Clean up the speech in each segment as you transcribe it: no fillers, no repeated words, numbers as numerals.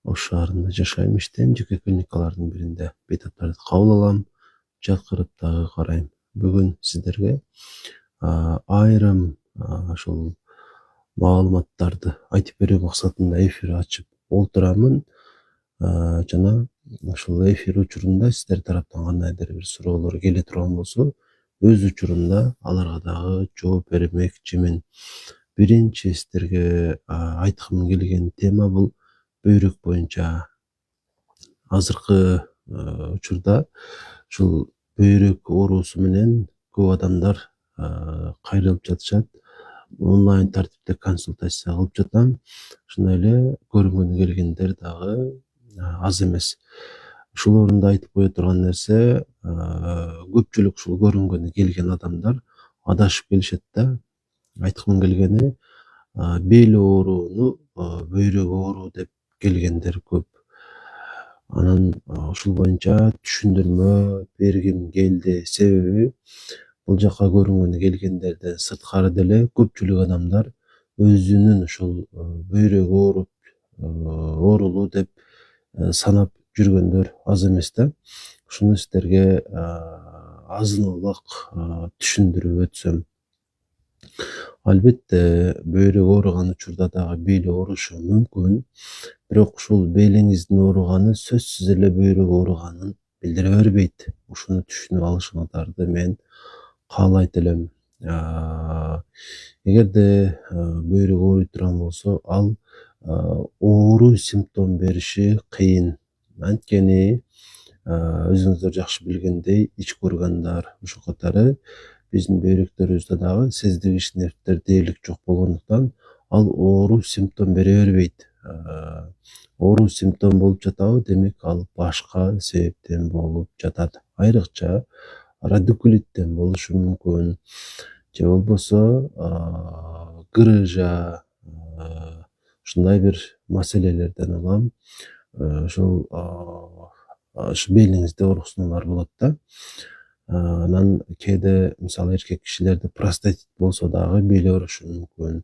Ош шаарында жашайм, иштейм. Жеке клиникалардын биринде бейтаптарды кабыл алам, жаткырып дагы карайм. Бүгүн сиздерге айрым ошол маалыматтарды айтып берүү максатында эфир ачып олтурамын. Жана ошол эфир учурунда сиздер тараптан кандайдыр бир суроолор келе турган болсо, өз учурунда аларга дагы жооп бермекчимин. Биринчи сиздерге айткым келген тема бул бөйрөк боюнча. Азыркы учурда ушул бөйрөк оорусу менен көп адамдар кайрылып жатышат. Онлайн тартипте консультация кылып жатам. Ошондой эле көрүнгөнү келгендер дагы аз эмес. Ушул орунда айтып кое турган нерсе, көпчүлүк ушул көрүнгөнү келген адамдар адашып келишет да. Айткым келгени, бел ооруну бөйрөк оору деп келгендер көп. Анан ушул боюнча түшүндүрмө бергим келди. Себеби бул жака көрүнгөнү келгендерден сырткары деле көпчүлүк адамдар өзүнүн ушул бөйрөк оорулуу деп санап жүргөндөр аз эмес да. Ушуну сиздерге азын-аулак түшүндүрүп өтсөм. Албетте бөйрөк ооруган учурда дагы бел оорушу мүмкүн. Бирок ушул белиңиздин ооруганы сөзсүз эле бөйрөк ооруганын билдире бербейт. Ушуну түшүнүп алышыңыздарды мен каалайт элем. Эгерде бөйрөк ооруй турган болсо, ал оору симптом бериши кыйын. Анткени өзүңүздөр жакшы билгендей, ички органдар, ошол катары биздин бөйрөктөрүбүздө дагы сездиргич нервдер дээрлик жок болгондуктан ал оору симптом бере бербейт. Оору симптом болуп жатабы, демек ал башка себептен болуп жатат. Айрыкча радикулиттен болушу мүмкүн, же болбосо грыжа, ушундай бир маселелерден улам ушул белиңизде ооруксунулар болот да. Анан кээде мисалы эркек кишилерде простатит болсо дагы бел оорушу мүмкүн.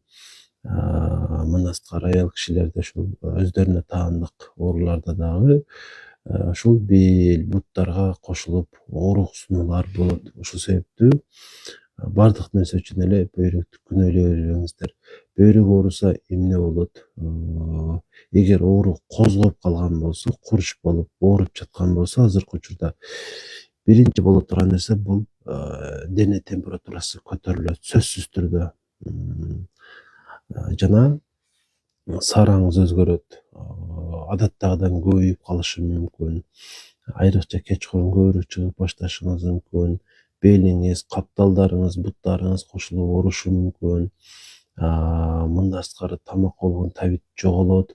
Мындан сырткары аял кишилерде ушул өздөрүнө таандык ооруларда дагы ушул бел, буттарга кошулуп ооруксунулар болот. Ушул себептүү бардык нерсе үчүн эле бөйрөктү күнөөлөй бербеңиздер. Бөйрөк ооруса эмне болот? Эгер оору козгоп калган болсо, курч болуп ооруп жаткан болсо, азыркы учурда биринчи боло турган нерсе бул дене температурасы көтөрүлөт сөзсүз түрдө. Жана сараңыз өзгөрөт. Адаттагыдан көбөйүп калышы мүмкүн. Айрыкча кечкурун көбүрөөк чыгып башташыңыз мүмкүн. Белиңиз, капталдарыңыз, буттарыңыз кошулуп оорушу мүмкүн. Мындан сырткары тамак болгон табит жоголот,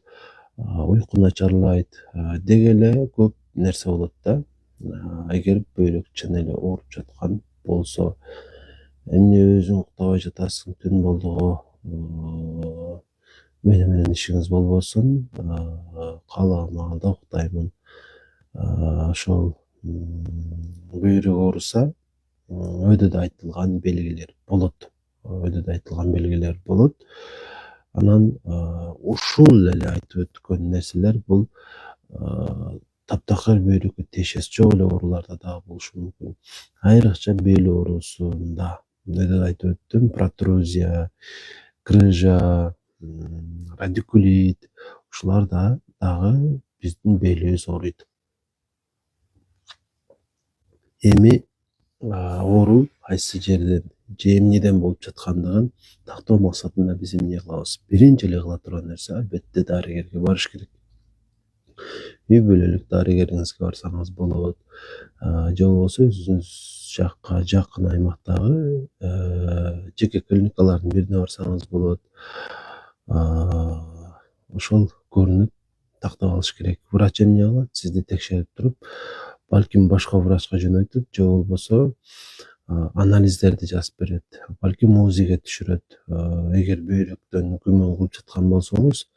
уйку начарлайт деги эле көп нерсе болот да. Эгер бөйрөк чын эле ооруп жаткан болсо, эмне өзүң уктабай жатасың, түн болду го, менен ишиңиз болбосун, каалаган маалда уктаймын. Ошол бөйрөк ооруса өйдөдө айтылган белгилер болот. Анан ушул эле айтып өткөн нерселер бул таптакыр бөйрөккө тиешеси жок эле ооруларда дагы болушу мүмкүн. Айрыкча бел оорусунда өйдөдө айтып өттүм, протрузия, грыжа, радикулит, ушуларда дагы биздин белибиз ооруйт. Эми оору кайсы жерден же эмнеден болуп жаткандыгын тактоо максатында биз эмне кылабыз? Биринчи эле кыла турган нерсе албетте дарыгерге барыш керек. Үй бүлөлүк дарыгериңизге барсаңыз болот, же болбосо өзүңүз жакка жакын аймактагы жеке клиникалардын бирине барсаңыз болот. Ошол көрүнүп тактап алыш керек. Врач эмне кылат? Сизди текшерип туруп, балким башка врачка жөнөтөт, же болбосо анализдерди жазып берет, балким УЗИге түшүрөт. Эгер бөйрөктөн күмөн кылып жаткан болсоңуз,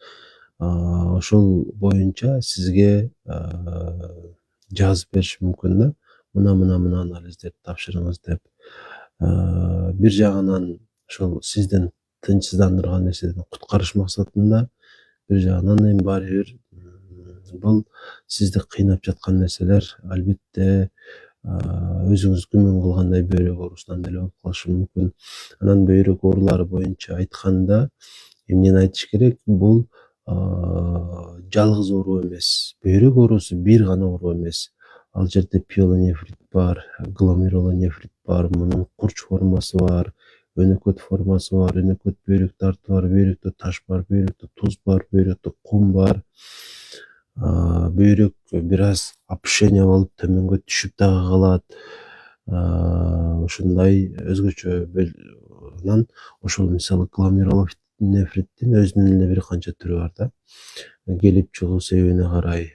ошол боюнча сизге жазып бериши мүмкүн да. Мына анализдерди тапшырыңыз деп. Бир жагынан ошол сиздин тынчсыздандырган нерседен куткарыш максатында, бир жагынан эми баары бир Бул сизди кыйнап жаткан нерселер албетте өзүңүз күмөн кылгандай бөйрөк оорусунан деле болуп калышы мүмкүн. Анан бөйрөк оорулары боюнча айтканда эмнени айтыш керек? Бул жалгыз оору эмес. Бөйрөк оорусу бир гана оору эмес. Ал жерде пиелонефрит бар, гломерулонефрит бар, мунун курч формасы бар, өнөкөт формасы бар, өнөкөт бөйрөк тарты бар, бөйрөктө таш бар, бөйрөктө туз бар, бөйрөктө кум бар. Бөйрөк бир аз опушение болуп төмөнгө түшүп дагы калат. Ушундай өзгөчө анан ошол мисалы гломерулонефриттин өзүнүн эле бир канча түрү бар да. Келип чыгуу себебине карай,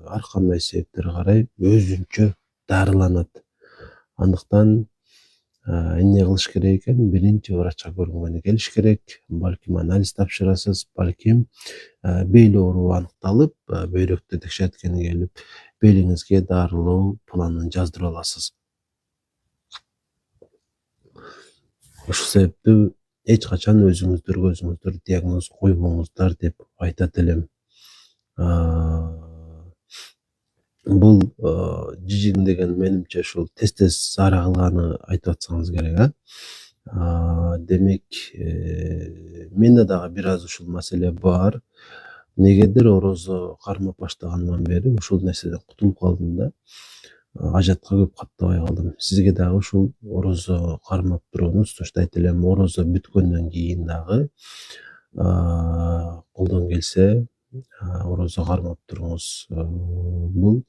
ар кандай себептерге карай өзүнчө дарыланат. Андыктан эмне кылыш керек экен? Биринчи врачка көрүнгөнү келиш керек. Балким анализ тапшырасыз, балким бел оору аныкталып, бөйрөктө текшерткени келип, белиңизге дарылоо планын жаздырып аласыз. Ошол себептүү эч качан өзүңүздөр диагноз койбоңуздар деп айтат элем. Бул жижигин деген менимче ушул тез ара кылганы айтып атсаңыз керек, Демек, менде дагы бир аз ушул маселе бар. Негедир орозо кармап баштагандан бери ушул нерседен кутулуп калдым да. Ажатка көп каттабай калдым. Сизге дагы ушул орозо кармап турууну сунуштайт элем. Орозо бүткөндөн кийин дагы колдон келсе орозо кармап туруңуз. Бул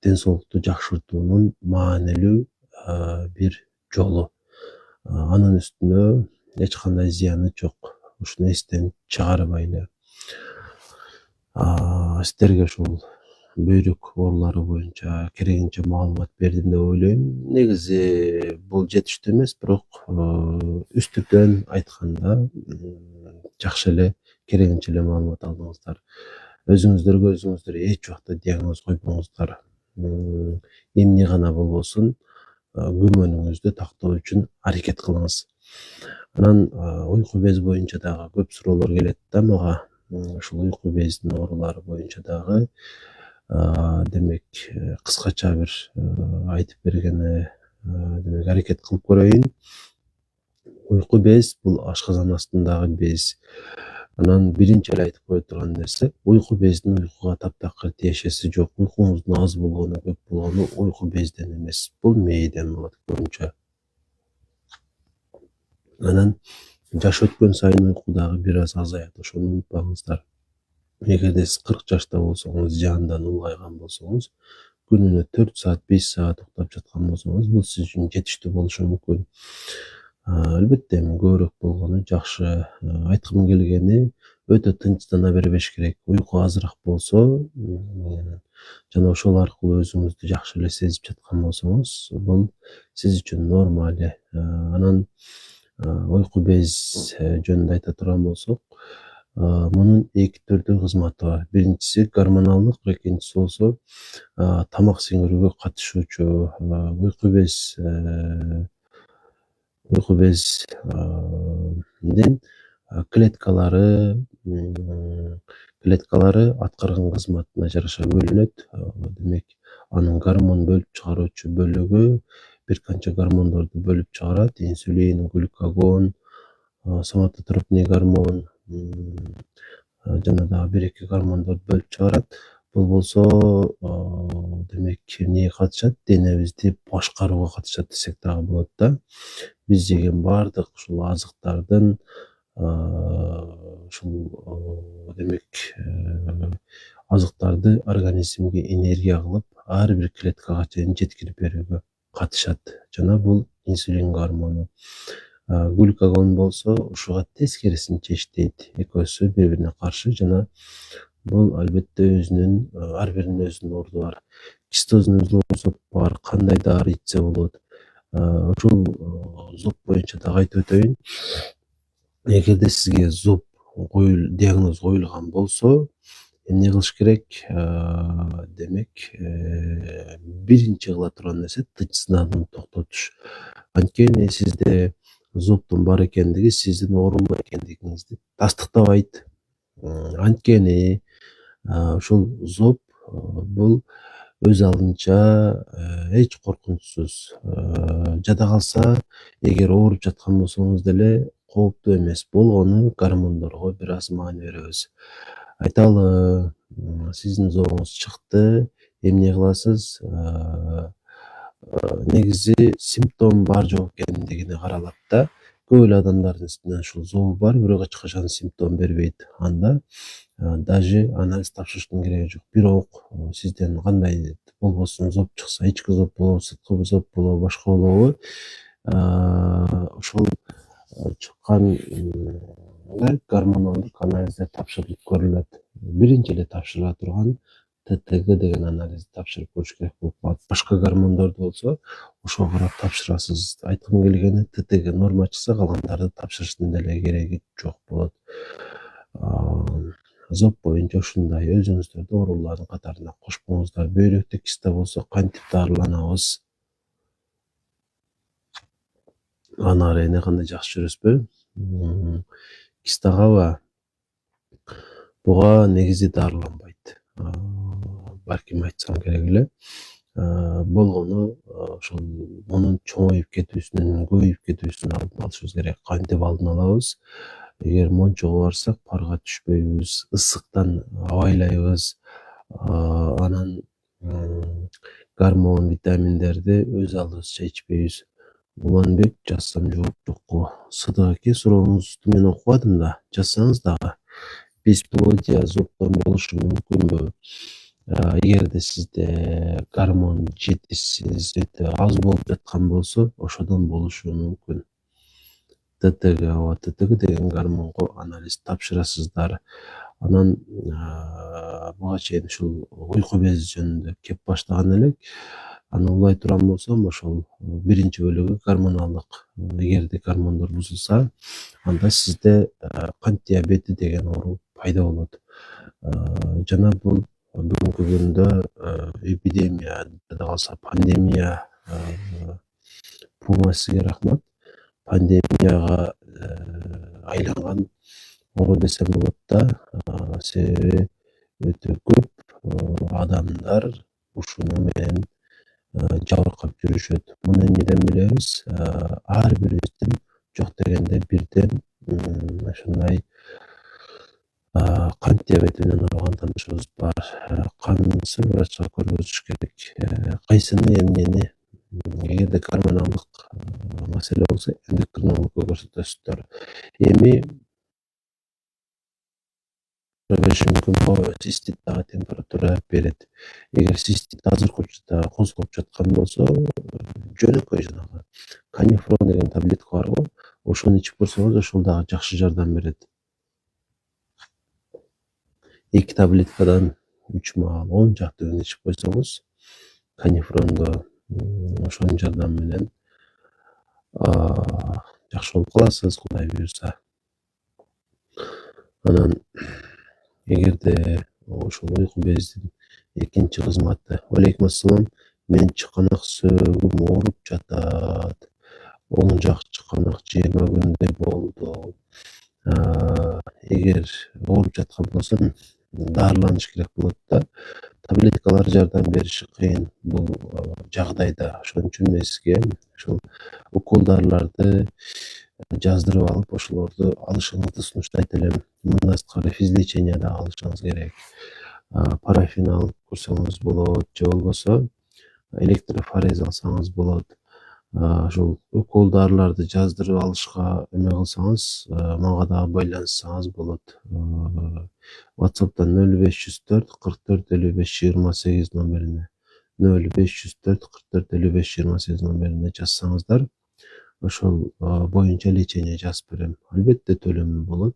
ден соолукту жакшыртуунун маанилүү бир жолу. Анын үстүнө эч кандай зыяны жок. Ушуну эстен чыгарбайлы. Сиздерге ушул бөйрөк оорулары боюнча керегинче маалымат бердим деп ойлойм. Негизи бул жетиштүү эмес, бирок үстүртөн айтканда жакшы эле керегинче эле маалымат алдыңыздар. Өзүңүздөр эч убакта диагноз койбоңуздар. Эмне гана болбосун күмөнүңүздү тактоо үчүн аракет кылыңыз. Анан уйку бези боюнча дагы көп суроолор келет да мага. Ушул уйку безинин оорулары боюнча дагы демек кыскача бир айтып бергене демек аракет кылып көрөйүн. Уйку без бул ашказан астындагы без. Анан биринчи эле айтып кое турган нерсе, уйку безинин уйкуга таптакыр тиешеси жок. Уйкуңуздун аз болгону, көп болгону уйку безден эмес, бул мээден болот көбүнчө. Анан жаш өткөн сайын уйку дагы бир аз азаят, ошону унутпаңыздар. Эгерде сиз 40 жашта болсоңуз, жандан улгайган болсоңуз, күнүнө 4 саат, 5 саат уктап жаткан болсоңуз, бул сиз үчүн жетиштүү болушу мүмкүн. Албетте көбүрөөк болгону жакшы. Айткым келгени өтө тынчтана бербеш керек. Уйку азыраак болсо, жана ошол аркылуу өзүңүздү жакшы эле сезип жаткан болсоңуз, бул сиз үчүн нормаль. Анан уйку без жөнүндө айта турган болсок, мунун эки түрдүү кызматы бар. Биринчиси гормоналдык, экинчиси болсо тамак сиңирүүгө катышуучу. Уйку бездин клеткалары аткарган кызматына жараша бөлүнөт. Демек, анын гормон бөлүп чыгаруучу бөлүгү бир канча гормондорду бөлүп чыгарат. Инсулин, глюкагон, соматотропный гормон, жана дагы бир-эки гормондорду бөлүп чыгарат. Бул болсо демек эмнеге катышат? Денебизди башкарууга катышат десек дагы болот да. Биз жеген бардык ушул азыктардын ушул демек азыктарды организмге энергия кылып, ар бир клеткага чейин жеткирип берүүгө катышат. Жана бул инсулин гормону. Глюкагон болсо ушуга тескерисинче иштейт. Экөөсү бири-бирине каршы жана бул албетте ар биринин өзүнүн орду бар. Кистозный узлов бар, кандай дары ичсе болот. Ушул зоб боюнча дагы айтып өтөйүн. Эгерде сизге зоб диагноз коюлган болсо, эмне кылыш керек? Демек, биринчи кыла турган нерсе тынчсызданууну токтотуш. Анткени сизде зобдун бар экендиги сиздин оорунбай экендигиңизди тастыктабайт. Анткени Ушул зоб бул өз алдынча эч коркунучсуз, жада калса эгер ооруп жаткан болсоңуз деле кооптуу эмес. Болгону гормондорго бир аз маани беребиз. Айталы, сиздин зобуңуз чыкты, эмне кыласыз? Негизи симптом бар жок экендигине каралат да. Көп эле адамдардын үстүнөн ушул зобу бар, бирок эч качан симптом бербейт. Анда даже анализ тапшырыштын кереги жок. Бирок сизден кандай болбосун зоб чыкса, ички зоб болобу, сырткы зоб болобу, башка болобу, ошол чыккан гормоналдык анализдер тапшырылып көрүлөт. Биринчи эле тапшырыла турган ТТГ деген анализди тапшырып көрүш керек болуп калат. Башка гормондорду болсо ошого карап тапшырасыз. Айткым келгени, ТТГ норма чыкса калгандарды тапшырыштын деле кереги жок болот. Зоб боюнча ушундай. Өзүңүздөрдү оорулардын катарына кошпоңуздар. Бөйрөктө киста болсо кантип дарыланабыз? Аны ары эне кандай жакшы жүрөсүзбү? Кистагабы? Буга негизи дарыланбайт. Балким айтсам керек эле. Болгону ошол мунун чоңоюп кетүүсүнүн, көбөйүп кетүүсүнүн алдын алышыбыз керек. Кантип алдын алабыз? Эгер мончого барсак, парга түшпөйбүз, ысыктан абайлайбыз, анан гормон, витаминдерди өз алдыбызча ичпейбиз. Уланбек жазсам жооп жокко. Сыдык эке, сурооңузду мен окубадым да, жазсаңыз дагы. Бесплодие зобдон болушу мүмкүнбү? Эгерде сизде гормон жетишсиз, өтө аз болуп жаткан болсо, ошодон болушу мүмкүн. ТТГ деген гормонго анализ тапшырасыздар. Анан буга чейин ушул уйку бези жөнүндө кеп баштаган элек. Аны улай турган болсом, ошол биринчи бөлүгү гормоналдык. Эгерде гормондор бузулса, анда сизде кант диабети деген оору пайда болот. Жана бул бүгүнкү күндө эпидемия, жада калса пандемия, Пума сизге рахмат. Пандемияга айланган оору десем болот да. Себеби өтө көп адамдар ушуну менен жабыркап жүрүшөт. Муну эмнеден билебиз? Ар бирибиздин жок дегенде бирден ушундай кант диабети менен ооруган таанышыбыз бар. Кансыр врачка көргөзүш керек. Кайсыны эмнени? Эгерде гормоналдык маселе болсо, эндокринологко көрсөтөсүздөр. Эми бериши мүмкүн, цистит дагы температура берет. Эгер цистит азыркы учурда козголуп жаткан болсо, жөнөкөй жанагы канифрон деген таблетка барго, ошону ичип көрсөңүз, ошол дагы жакшы жардам берет. 2 таблеткадан 3 маал 10 жакты күн ичип койсоңуз, канифрондо ошонун жардамы менен жакшы болуп каласыз, Кудай буюрса. Анан эгерде ошол уйку бездин экинчи кызматы, алейкум ассалам, менин чыканак сөөгүм ооруп жатат. Оң жак чыканак 20 күндөй болду. Эгер ооруп жаткан болсо, дарыланыш керек болот да. Таблеткалар жардам бериши кыйын бул жагдайда. Ошон үчүн мен сизге ушул уколдарларды жаздырып алып, ошолорду алышыңызды сунуштайт элем. Мындан сырткары физлечение да алышыңыз керек. Парафин алып көрсөңүз болот, же болбосо электрофорез алсаңыз болот. Ошол уколдарларды жаздырып алышка эме кылсаңыз, мага дагы байланыссаңыз болот. WhatsApp'тан 0504 44 55 28 номерине 0504 44 55 28 номерине жазсаңыздар, ошол боюнча лечение жазып берем. Албетте төлөмү болот.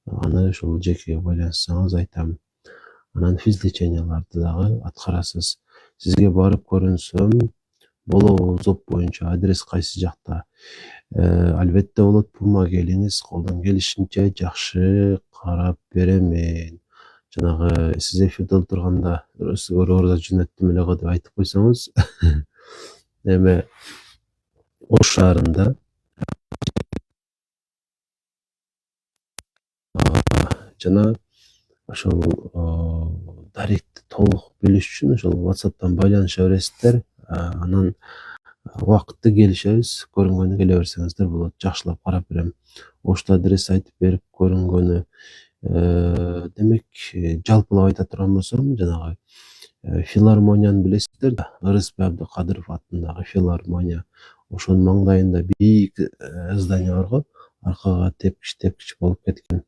Аны ошол жеке байланыссаңыз айтам. Анан физлеченияларды дагы аткарасыз. Сизге барып көрүнсөм болобу зоб боюнча, адрес кайсы жакта? Албетте болот, Пума келиңиз, колдон келишинче жакшы карап беремен. Жанагы сиз эфирде отурганда разговор жөнөттүм эле го деп айтып койсоңуз, эме Ош шаарында жана ошол даректи толук билиш үчүн ошол WhatsApp'тан байланыша бересиздер. Анан убакытты келишебиз, көрүнгөнү келе берсеңиздер болот. Жакшылап карап берем. Почта адрес айтып берип көрүнгөнү. Демек, жалпылап айта турган болсом, жанагы филармонияны билесиздер да, Ырысбек Абдыкадыров атындагы филармония. Ошонун маңдайында бийик здание бар го, аркага тепкич болуп кеткен.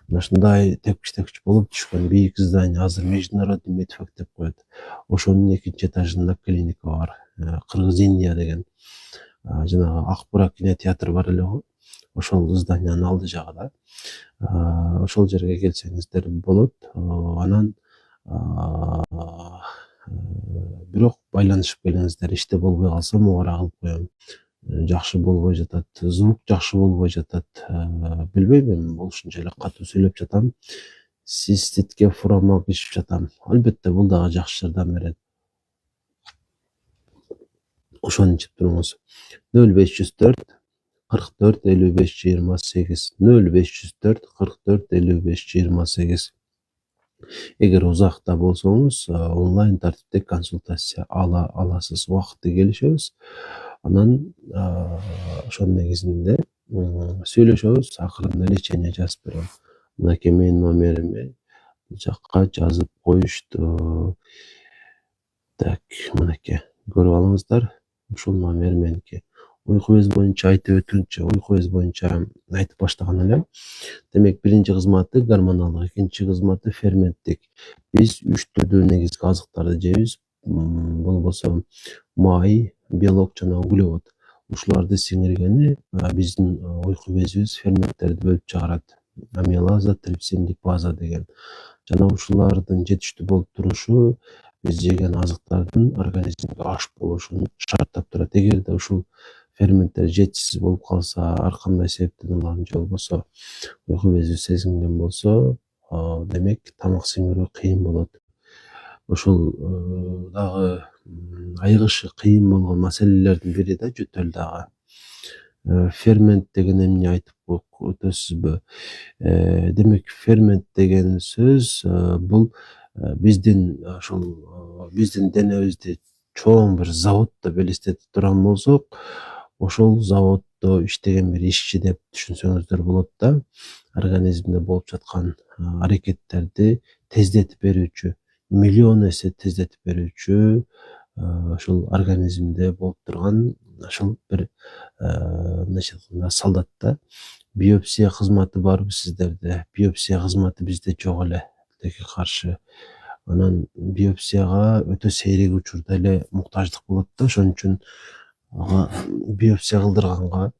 Мына ушундай тепкич болуп түшкөн бийик здание азыр Международный медфак деп коет. Ошонун экинчи этажында клиника бар. Кыргыз Индия деген жанагы Акбура кинотеатр бар эле го. Ошол зданиянын алды жагында. Ошол жерге келсеңиздер болот. Анан бирок байланышып келиңиздер. Иште болбой калса мугара кылып коем. Жакшы болбой жатат, звук жакшы болбой жатат. Билбейм, эми болушунча эле катуу сүйлөп жатам. Циститке фурамак ичип жатам. Албетте бул дагы жакшы жардам берет. Ошону ичип туруңуз. 0504 44 55 28 0504 44 55 28. Эгер узакта болсоңуз, онлайн тартипте консультация ала аласыз. Убакытты келишебиз. Анан ошонун негизинде сүйлөшөбүз, акырында лечение жазып берем. Мынакей менин номериме жакка жазып коюшту. Так, мынакей көрүп алыңыздар. Ушул номер меники. Уйку без боюнча айтып өтүнчү, уйку без боюнча айтып баштаган элем. Демек, биринчи кызматы гормоналдык, экинчи кызматы ферменттик. Биз 3 түрдүү негизги азыктарды жейбиз. Бул болсо май, белок жана углевод. Ушуларды сиңиргени биздин уйку безибиз ферменттерди бөлүп чыгарат. Амилаза, трипсин, липаза деген. Жана ушулардын жетиштүү болуп турушу биз жеген азыктардын организмге аш болушун шарттап турат. Эгерде ушул ферменттер жетишсиз болуп калса, ар кандай себептен улам же болбосо уйку бези сезилген болсо, демек тамак сиңирүү кыйын болот. Ошол дагы айыгышы кыйын болгон маселелердин бири да жөтөл дагы. Фермент деген эмне айтып өтөсүзбү? Демек, фермент деген сөз бул биздин денебизди чоң бир заводдо белестетип турган болсок, ошол заводдо иштеген бир ишчи деп түшүнсөңүздөр болот да. Организмде болуп жаткан аракеттерди тездетип берүүчү, миллион эсе тездетип берүүчү ошол организмде болуп турган ошол бир мындайча айтканда солдат да. Биопсия кызматы барбы сиздерде? Биопсия кызматы бизде жок эле, тилекке каршы. Анан биопсияга өтө сейрек учурда эле муктаждык болот да. Ошон үчүн биопсия кылдырганга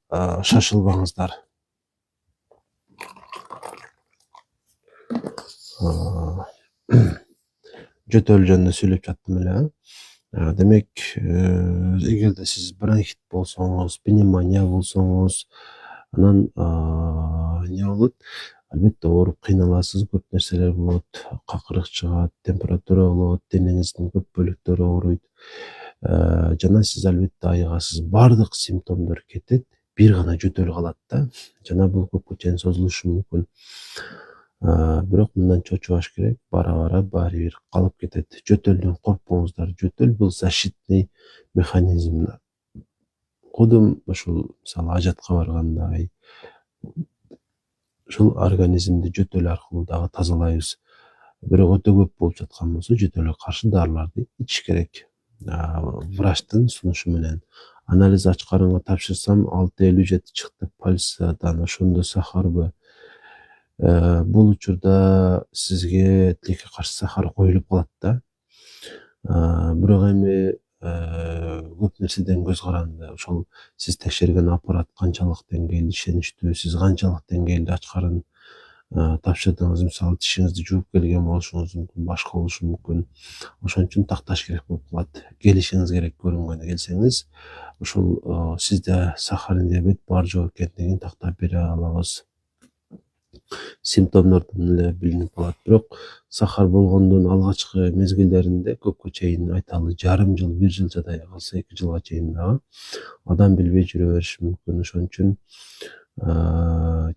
шашылбаңыздар. Жөтөл жөнүндө сүйлөп жаттым эле. Демек, эгерде сиз бронхит болсоңуз, пневмония болсоңуз, анан эмне болот? Албетте ооруп кыйналасыз, көп нерселер болот, какырык чыгат, температура болот, денеңиздин көп бөлүктөрү ооруйт. Жана сиз албетте айыгасыз. Бардык симптомдор кетет, бир гана жөтөл калат да. Жана бул көпкө чейин созулушу мүмкүн. Бирок мындан чочубаш керек, бара баары бир калып кетет. Жөтөлдөн коркпоңуздар. Жөтөл бул защитный механизм. Кудум ушул мисалы ажатка барганда ушул организмди жөтөл аркылуу дагы тазалайбыз. Бирок өтө көп болуп жаткан болсо, жөтөлгө каршы дарыларды ичиш керек. Врачтын сунушу менен. Анализ ач карынга тапшырсам 6,57 чыкты пальцадан. Ошондо сахарбы? Бул учурда сизге тилекке каршы сахар коюлуп калат да. Бирок эми көп нерседен көз каранды. Ошол сиз текшерген аппарат канчалык деңгээлде ишеничтүү, сиз канчалык деңгээлде ач карын тапшырдыңыз. Мисалы, тишиңизди жууп келген болушуңуз мүмкүн, башка болушу мүмкүн. Ошон үчүн такташ керек болуп калат. Келишиңиз керек, көрүнгөнү келсеңиз, ушул сизде сахарный диабет бар жок экендигин тактап бере алабыз. Симптомдордон эле билинип калат. Бирок сахар болгондун алгачкы мезгилдеринде көпкө чейин айталы жарым жыл, 1 жыл жадай калса 2 жылга чейин дагы адам билбей жүрө бериши мүмкүн. Ошон үчүн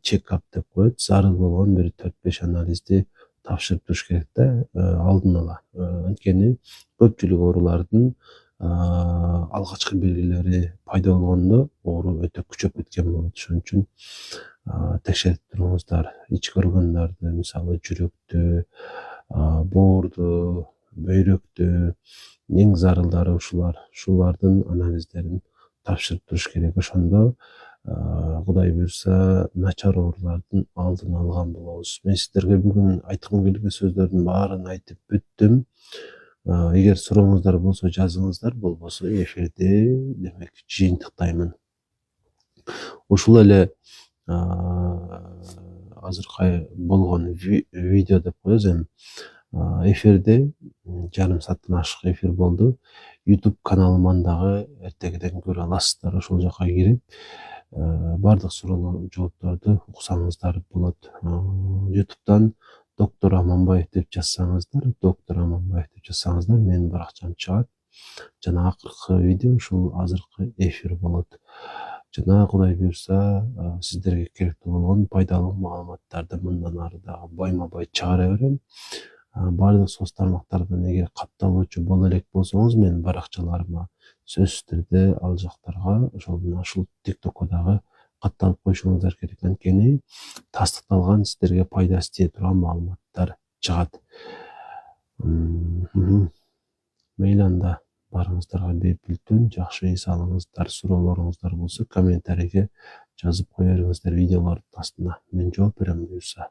чек-ап деп коет. Зарыл болгон бир 4-5 анализди тапшырып туруш керек да, алдын ала. Анткени көпчүлүк оорулардын алгачкы белгилери пайда болгондо оору өтө күчөп кеткен болот. Ошон үчүн текшерип туруңуздар. Ички органдарды, мисалы жүрөктү, боорду, бөйрөктү, эң зарылдары ушулардын анализдерин тапшырып туруш керек. Ошондо Кудай буйрса начар оорулардын алдын алган болобуз. Мен сиздерге бүгүн айткым келген сөздөрдүн баарын айтып бүттүм. Эгер сурооңуздар болсо жазыңыздар, болбосо эфирде демек жыйынтыктаймын. Ушул эле азыркы болгон видео деп коебуз эми. Эфирде жарым сааттан ашык эфир болду. YouTube каналыман дагы эртегиден көрө аласыздар. Ошол жака кирип бардык суроолор, жоопторду уксаңыздар болот. YouTube'дан доктор Аманбаев деп жазсаңыздар, менин баракчам чыгат. Жана акыркы видео ушул азыркы эфир болот. Жана Кудай буйрса сиздерге керектүү болгон пайдалуу маалыматтарды мындан ары дагы байма-бай чыгара берем. Бардык соц тармактардан эгер катталуучу боло элек болсоңуз, менин баракчаларыма сөзсүз түрдө ал жактарга, ушул TikTokко дагы катталып коюшуңуздар керек. Анткени тастыкталган сиздерге пайдасы тие турган маалыматтар чыгат. Мейли анда барыңыздарга бейпүлтүн, жакшы эс алыңыздар. Суроолоруңуздар болсо комментарийге жазып кое бериңиздер видеолордун астына. Мен жооп берем буюрса.